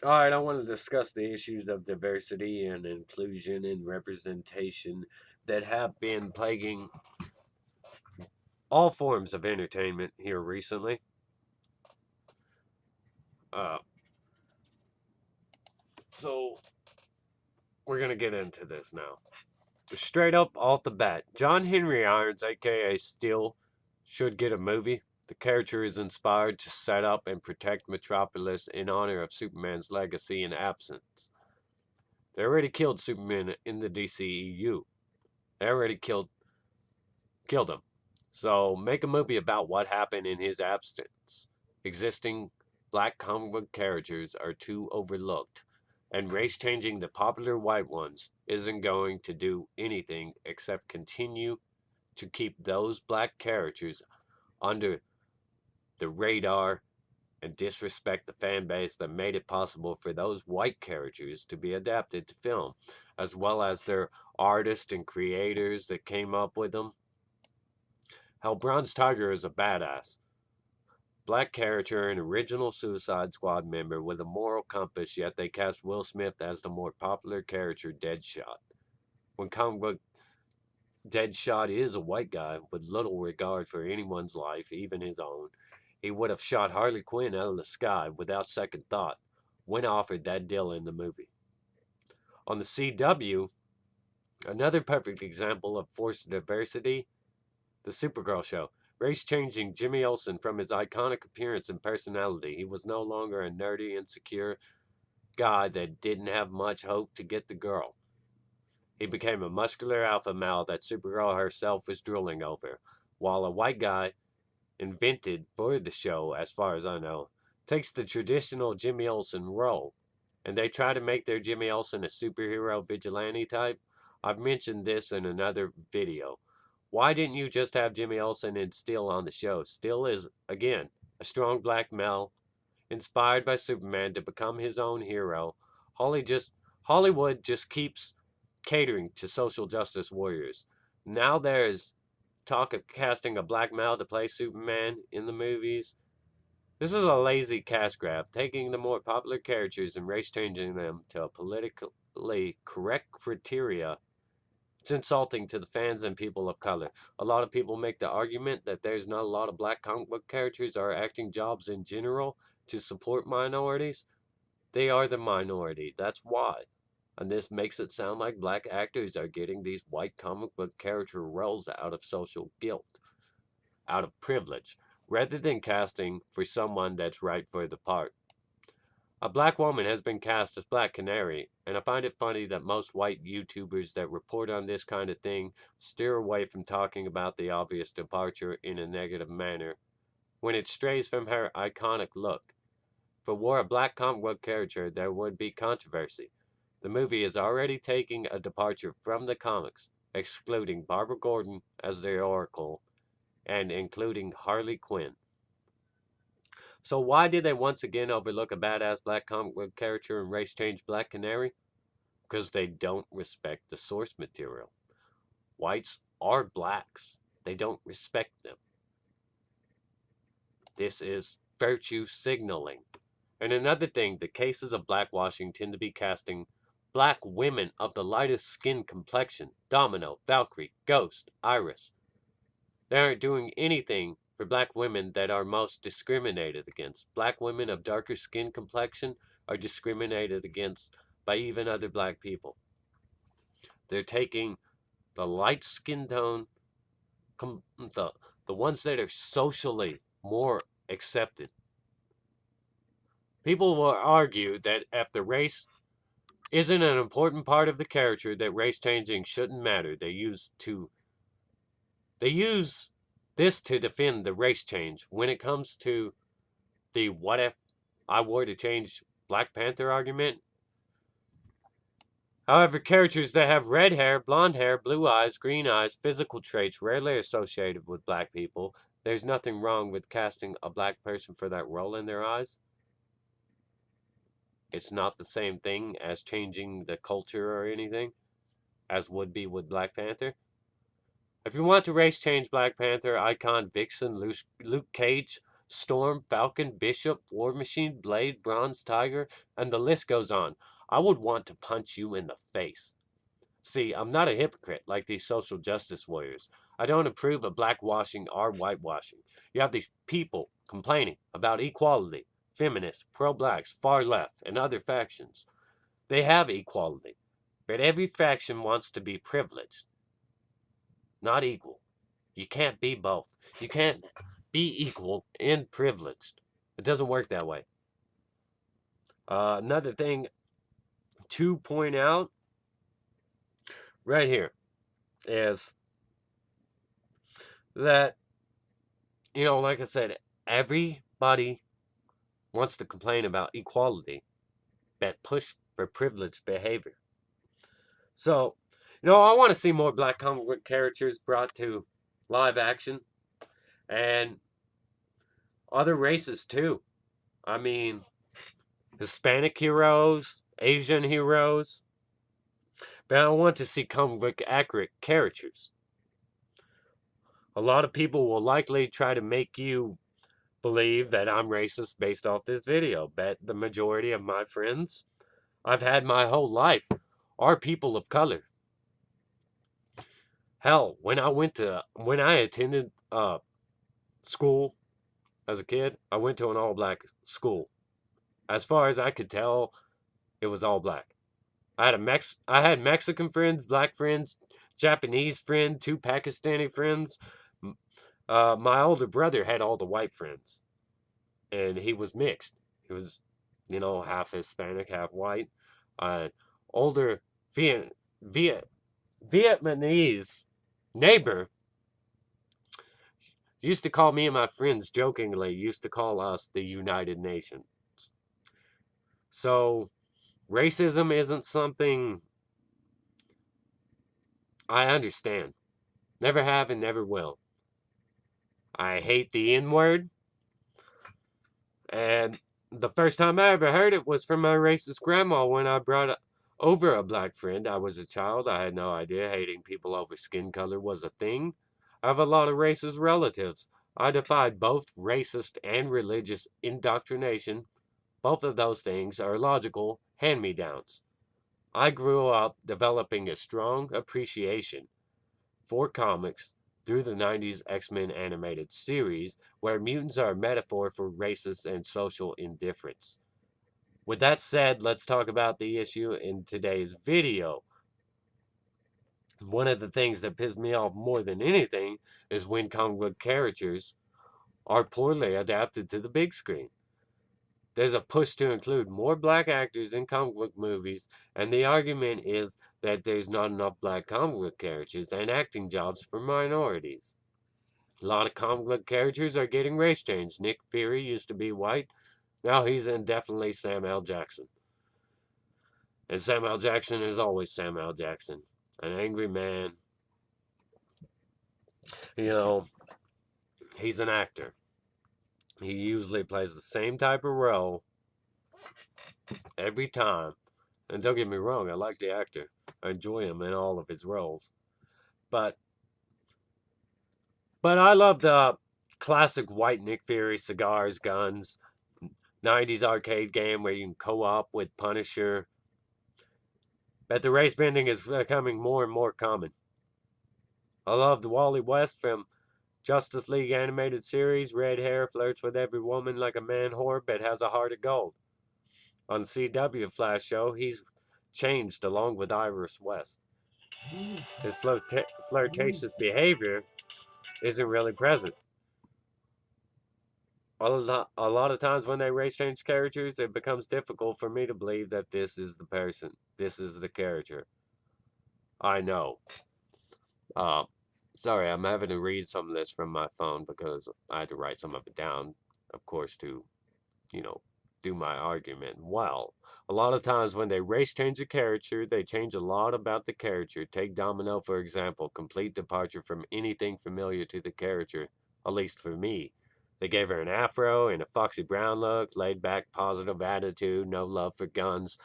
All right, I want to discuss the issues of diversity and inclusion and representation that have been plaguing all forms of entertainment here recently. Uh, so we're gonna get into this now. Straight up off the bat, John Henry Irons, aka Steel, should get a movie. The character is inspired to set up and protect Metropolis in honor of Superman's legacy and absence. They already killed Superman in the DCEU. They already killed him. So make a movie about what happened in his absence. Existing black comic book characters are too overlooked, and race changing the popular white ones isn't going to do anything except continue to keep those black characters under the radar and disrespect the fan base that made it possible for those white characters to be adapted to film, as well as their artists and creators that came up with them. Hell, Bronze Tiger is a badass. Black character and original Suicide Squad member with a moral compass, yet they cast Will Smith as the more popular character Deadshot. When comic book Deadshot is a white guy with little regard for anyone's life, even his own, he would have shot Harley Quinn out of the sky without second thought when offered that deal in the movie. On the CW, another perfect example of forced diversity, the Supergirl show. Race changing Jimmy Olsen from his iconic appearance and personality. He was no longer a nerdy, insecure guy that didn't have much hope to get the girl. He became a muscular alpha male that Supergirl herself was drooling over, while a white guy, invented for the show, as far as I know, takes the traditional Jimmy Olsen role. And they try to make their Jimmy Olsen a superhero vigilante type. I've mentioned this in another video. Why didn't you just have Jimmy Olsen and Steel on the show? Steel is, again, a strong black male, inspired by Superman to become his own hero. Hollywood just keeps catering to social justice warriors. Now there's talk of casting a black male to play Superman in the movies. This is a lazy cash grab, taking the more popular characters and race changing them to a politically correct criteria. It's insulting to the fans and people of color. A lot of people make the argument that there's not a lot of black comic book characters or acting jobs in general to support minorities. They are the minority. That's why. And this makes it sound like black actors are getting these white comic book character roles out of social guilt, out of privilege, rather than casting for someone that's right for the part. A black woman has been cast as Black Canary, and I find it funny that most white YouTubers that report on this kind of thing steer away from talking about the obvious departure in a negative manner when it strays from her iconic look. If it were a black comic book character, there would be controversy. The movie is already taking a departure from the comics, excluding Barbara Gordon as the Oracle and including Harley Quinn. So why did they once again overlook a badass black comic book character and race change Black Canary? Because they don't respect the source material. Whites are blacks. They don't respect them. This is virtue signaling. And another thing, the cases of blackwashing tend to be casting black women of the lightest skin complexion. Domino, Valkyrie, Ghost, Iris. They aren't doing anything for black women that are most discriminated against. Black women of darker skin complexion are discriminated against by even other black people. They're taking the light skin tone, the ones that are socially more accepted. People will argue that if the race isn't an important part of the character, that race changing shouldn't matter. They use this to defend the race change when it comes to the what if I were to change Black Panther argument. However, characters that have red hair, blonde hair, blue eyes, green eyes, physical traits rarely associated with black people, there's nothing wrong with casting a black person for that role in their eyes. It's not the same thing as changing the culture or anything, as would be with Black Panther. If you want to race change Black Panther icon Vixen Luke Cage, Storm, Falcon, Bishop, War Machine, Blade, Bronze Tiger, and the list goes on. I would want to punch you in the face. See, I'm not a hypocrite like these social justice warriors. I don't approve of blackwashing or whitewashing. You have these people complaining about equality, feminists, pro-blacks, far left, and other factions. They have equality, but every faction wants to be privileged, not equal. You can't be both. You can't be equal and privileged. It doesn't work that way. Another thing to point out right here is that, like I said, everybody wants to complain about equality, but push for privileged behavior. So, I want to see more black comic book characters brought to live action and other races too. I mean, Hispanic heroes, Asian heroes, but I want to see comic book accurate characters. A lot of people will likely try to make you believe that I'm racist based off this video, but the majority of my friends I've had my whole life are people of color. Hell, when I attended school as a kid, I went to an all black school. As far as I could tell, it was all black. I had Mexican friends, black friends, Japanese friend, 2 Pakistani friends. My older brother had all the white friends, and he was mixed. He was, half Hispanic, half white. Older Vietnamese neighbor used to call me and my friends jokingly, used to call us the United Nations. So, racism isn't something I understand. Never have and never will. I hate the N word. And the first time I ever heard it was from my racist grandma when I brought over a black friend. I was a child. I had no idea hating people over skin color was a thing. I have a lot of racist relatives. I defied both racist and religious indoctrination. Both of those things are logical hand-me-downs. I grew up developing a strong appreciation for comics through the 90s X-Men animated series, where mutants are a metaphor for racist and social indifference. With that said, let's talk about the issue in today's video. One of the things that pissed me off more than anything is when comic book characters are poorly adapted to the big screen. There's a push to include more black actors in comic book movies, and the argument is that there's not enough black comic book characters and acting jobs for minorities. A lot of comic book characters are getting race changed. Nick Fury used to be white. Now he's indefinitely Samuel Jackson. And Samuel Jackson is always Samuel Jackson. An angry man. He's an actor. He usually plays the same type of role every time. And don't get me wrong, I like the actor. I enjoy him in all of his roles. But I love the classic white Nick Fury, cigars, guns, 90s arcade game where you can co-op with Punisher. But the race bending is becoming more and more common. I love the Wally West from Justice League animated series. Red hair, flirts with every woman like a man whore, but has a heart of gold. On CW Flash show, he's changed along with Iris West. His flirtatious behavior isn't really present. A lot of times when they race change characters, it becomes difficult for me to believe that this is the person. This is the character. I know. Sorry, I'm having to read some of this from my phone because I had to write some of it down, of course, to, do my argument well. A lot of times when they race change a character, they change a lot about the character. Take Domino, for example, complete departure from anything familiar to the character, at least for me. They gave her an afro and a Foxy Brown look, laid back, positive attitude, no love for guns.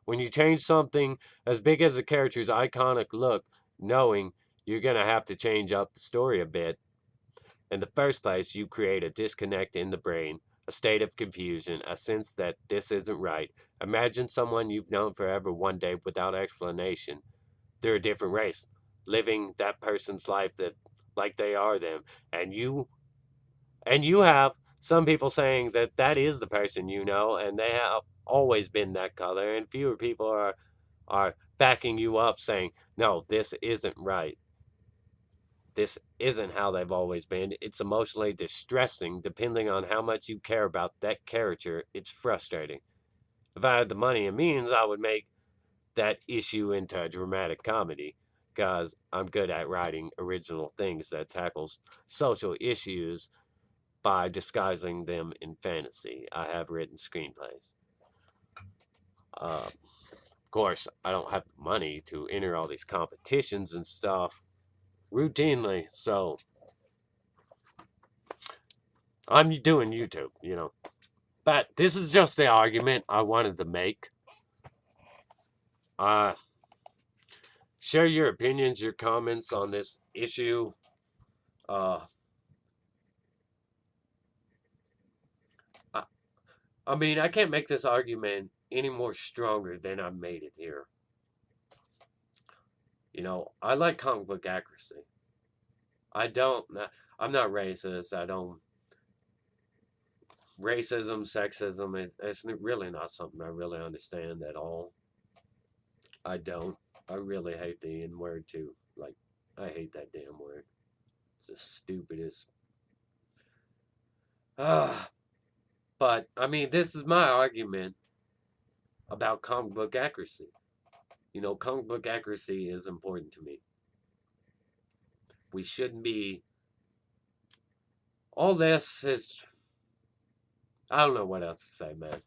When you change something as big as a character's iconic look, knowing you're going to have to change up the story a bit, In the first place, you create a disconnect in the brain, a state of confusion, a sense that this isn't right. Imagine someone you've known forever one day without explanation. They're a different race, living that person's life that like they are them, and you have some people saying that that is the person you know, and they have always been that color, and fewer people are backing you up saying, no, this isn't right. This isn't how they've always been. It's emotionally distressing depending on how much you care about that character. It's frustrating. If I had the money and means, I would make that issue into a dramatic comedy because I'm good at writing original things that tackles social issues by disguising them in fantasy. I have written screenplays. Of course, I don't have the money to enter all these competitions and stuff routinely, so I'm doing YouTube. But this is just the argument I wanted to make. Uh, share your opinions, your comments on this issue. Uh, I, I mean, I can't make this argument any more stronger than I made it here. I like comic book accuracy. I don't. I'm not racist. I don't. Racism, sexism it's really not something I really understand at all. I don't. I really hate the N word too. Like, I hate that damn word. It's the stupidest. Ah, but I mean, this is my argument about comic book accuracy. Comic book accuracy is important to me. We shouldn't be. All this is. I don't know what else to say, man.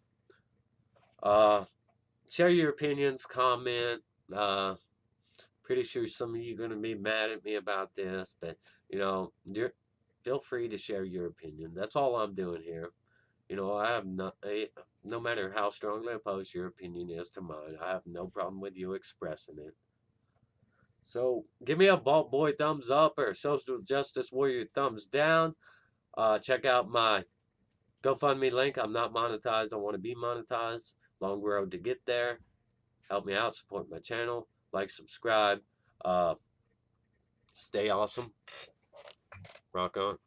Uh, share your opinions, comment. Pretty sure some of you are going to be mad at me about this, but feel free to share your opinion. That's all I'm doing here. I have no matter how strongly opposed your opinion is to mine, I have no problem with you expressing it. So give me a Vault Boy thumbs up or Social Justice Warrior thumbs down. Check out my GoFundMe link. I'm not monetized. I want to be monetized. Long road to get there. Help me out. Support my channel. Like, subscribe. Stay awesome. Rock on.